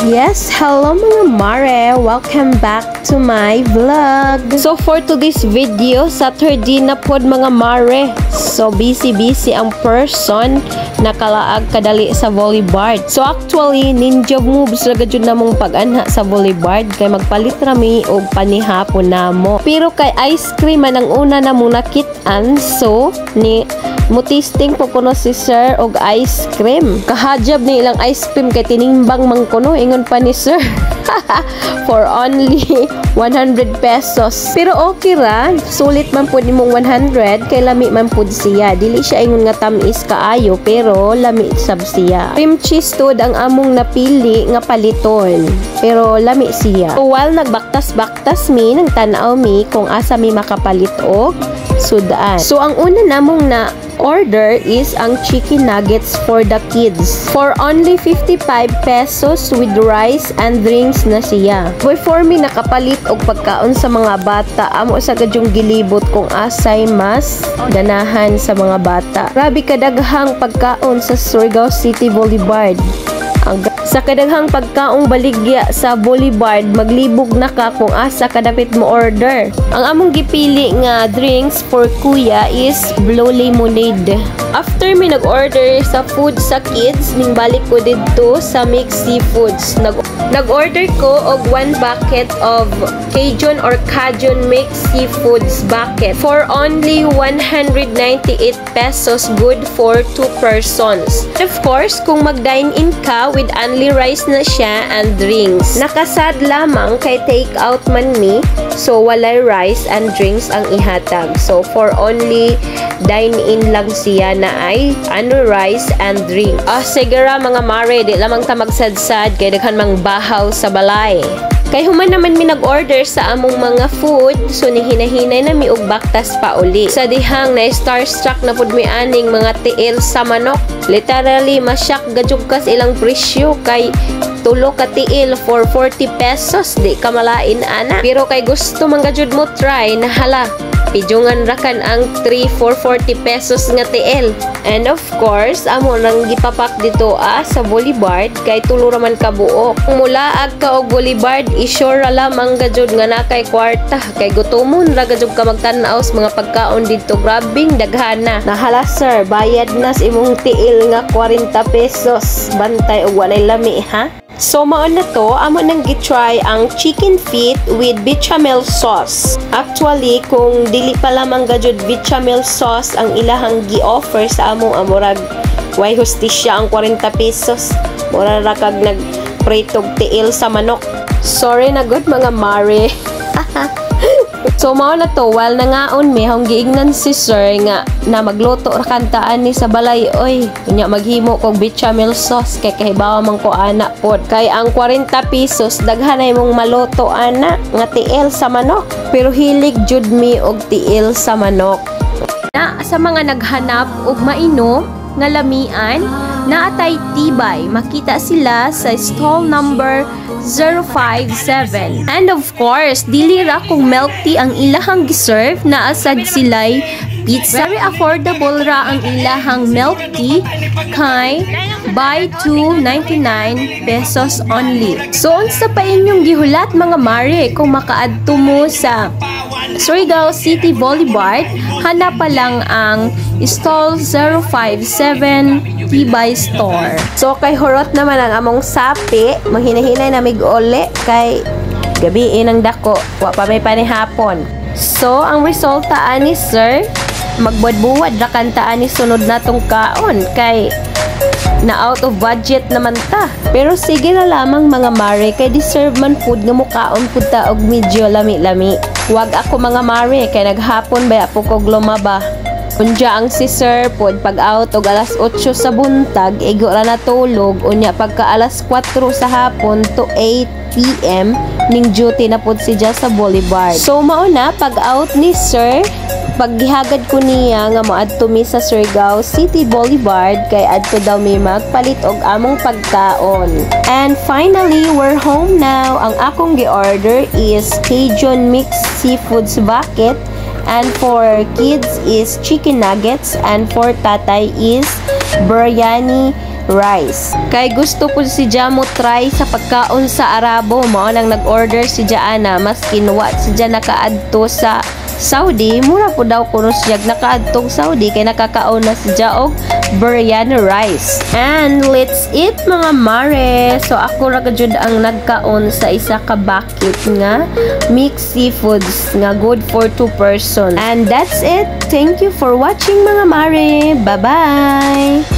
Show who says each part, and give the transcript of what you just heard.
Speaker 1: Yes, hello mga mare! Welcome back to my vlog! So for today's video, Saturday na pod mga mare. So busy ang person nakalaag kadali sa volleyball. So actually, ninja moves raga jud namong pag-anha sa volleyball kay magpalit rami og panihapon namo. Pero kay ice cream man ang una na mong nakit-an, so ni mutisting po kuno si sir og ice cream. Kahajab ni ilang ice cream kay tinimbang man kuno ingon pa ni sir. For only 100 pesos. Pero okay ra, sulit man pud nimong 100 kay lami man pud siya. Dili siya ingon nga tamis kaayo pero lami sab siya. Cream cheese tud ang among napili nga paliton. Pero lami siya. So, while nagbaktas-baktas mi nang tan-aw mi kung asa mi makapalit og sudan. So ang una namong na order is ang chicken nuggets for the kids. For only 55 pesos with rice and drinks na siya. Before mi nakapalit og pagkaon sa mga bata, amo sa gadyong gilibot kung asay mas ganahan sa mga bata. Grabe kadaghang pagkaon sa Surigao City Boulevard. Sa kadaghang pagkaong baligya sa Boulevard, maglibog na ka kung asa kadapit mo order. Ang among gipili nga drinks for kuya is blue lemonade. After mi nag-order sa food sa kids, ning balik ko dito sa Mixed Seafoods. Nag-order ko og 1 bucket of Cajun or Cajun Mixed Seafoods bucket for only 198 pesos, good for 2 persons. Of course, kung mag-dine-in ka with only rice na siya and drinks. Nakasad lamang kay take out man mi, so walay rice and drinks ang ihatag. So for only dine-in lang siya na ay rice and drink. Sigara mga mare, di lamang ta magsadsad kay daghan mang bahaw sa balay. Kay human naman mi nag-order sa among mga food, so hinahinay na mi og baktas pa uli. Sa dihang na starstruck na pud mi aning mga tiil sa manok. Literally masyak gadyog kas ilang presyo kay tulo ka tiil for 40 pesos, di ka malain ana. Pero kay gusto man gadyod mo try, nahala pidungan rakan ang 3 for 40 pesos nga tiil. And of course, amo nang gipapak dito sa Boulevard kay tulo ra man ka buok. Kung mulaag ka og Boulevard, isure ra lamang gadyod nga nakay kwarta kay gutomon ra gadyod ka magtan-aw sa mga pagkaon dito. Grabing daghana. Nahala sir, bayad na sa imong tiil nga 40 pesos. Bantay og walay lami ha. So mao na to, amo nang gitry ang chicken feet with bechamel sauce. Actually, kung dili pa lamang gadyod bechamel sauce ang ilahang gi-offer sa among amurag, why hustisya ang 40 pesos. Mura ra kag nagpretog tiil sa manok. Sorry na good mga mare. So mao na to, while nangaon mi hong giingnan si sir nga na magluto ra kantaan ni sa balay, oy unya maghimo kog bechamel sauce kay kahibawa man ko ana pod. Kay ang 40 pesos daghanay mong maluto ana nga tiil sa manok. Pero hilig jud mi og tiil sa manok. Na sa mga naghanap og mainom nga lamian, naatay tibay, makita sila sa stall number 057. And of course, dili ra kung milk tea ang ilahang giserve, naasad sila'y pizza. Very affordable ra ang ilahang milk tea kay buy 2.99 pesos only. So unsa pa inyong gihulat mga mare kung makaadto mo sa Surigao City Boulevard, hanap pa lang ang stall 057 Tibay Store. So kay horot naman ang among sapi, manghinahinay na mig uli kay gabiin ang dako, wa pa may panihapon. So ang resulta ani sir, magbuwad-buwad ra kantaan ni sunod natong kaon kay na out of budget naman ta. Pero sige na lamang mga mare kay deserve man food nga mukaon pud ta og medyo lami-lami. Wag ako mga mare kay naghapon baya po kog lumaba. Unya ang si sir pod pag out og alas 8 sa buntag, igo ra natulog. Unya pagka alas 4 sa hapon to 8 PM ning duty na pod siya sa Boulevard. So mao na pag out ni sir, paggihagad ko niya nga moadto mi sa Surigao City Boulevard kay adto daw mi magpalit og among pagkaon. And finally, we're home now. Ang akong gi-order is Cajun Mixed Seafoods bucket. And for kids is chicken nuggets. And for tatay is biryani rice. Kay gusto po si Jamo try sa pagkaon sa Arabo, mao nang nag-order si Jaana maskin wa si Jana nakaadto sa Saudi, mura po daw kuno siya nakaadtong Saudi kay nakakaon na si Jaog biryani rice. And let's eat mga mare. So ako ra jud ang nagkaon sa isa ka bucket nga mixed seafoods nga good for 2 person. And that's it. Thank you for watching mga mare. Bye-bye.